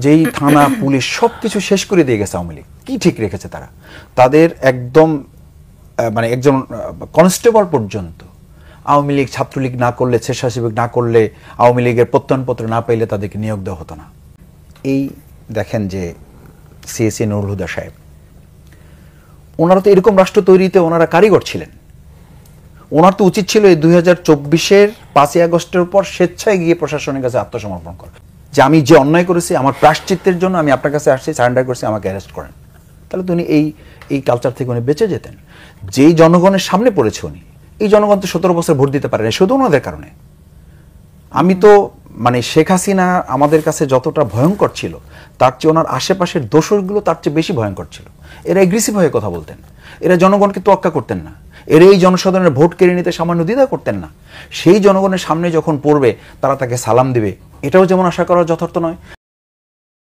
যেই থানা পুলিশ সবকিছু শেষ করে দিয়ে গেছে আওয়ামী লীগ। কি ঠিক রেখেছে তারা? তাদের একদম মানে একজন কনস্টেবল পর্যন্ত আওয়ামী লীগ ছাত্রলীগ না করলে, স্বেচ্ছাসেবক না করলে, আওয়ামী লীগের প্রত্যয়নপত্র না পাইলে তাদেরকে নিয়োগ দেওয়া হতো না। এই দেখেন যে সিএসি নুরুল হুদা সাহেব, ওনারা তো এরকম রাষ্ট্র তৈরিতে ওনারা কারিগর ছিলেন। ওনার তো উচিত ছিল এই 2024-এর 5ই আগস্টের পর স্বেচ্ছায় গিয়ে প্রশাসনের কাছে আত্মসমর্পণ করা, যে আমি যে অন্যায় করেছি আমার প্রায়শ্চিত্তের জন্য আমি আপনার কাছে আসছি, সারেন্ডার করছি, আমাকে অ্যারেস্ট করেন। তাহলে তো উনি এই কালচার থেকে উনি বেঁচে যেতেন। যেই জনগণের সামনে পড়েছে উনি, এই জনগণ তো 17 বছর ভোট দিতে পারে না শুধু ওনাদের কারণে। আমি তো মানে শেখ হাসিনা আমাদের কাছে যতটা ভয়ঙ্কর ছিল, তার চেয়ে ওনার আশেপাশের দোসরগুলো তার চেয়ে বেশি ভয়ঙ্কর ছিল। এরা এগ্রেসিভ হয়ে কথা বলতেন, এরা জনগণকে তোয়াক্কা করতেন না, এরা এই জনসাধারণের ভোট কেড়ে নিতে সামান্য দ্বিধা করতেন না। সেই জনগণের সামনে যখন পড়বে তারা তাকে সালাম দিবে, এটাও যেমন আশা করা যথার্থ নয়।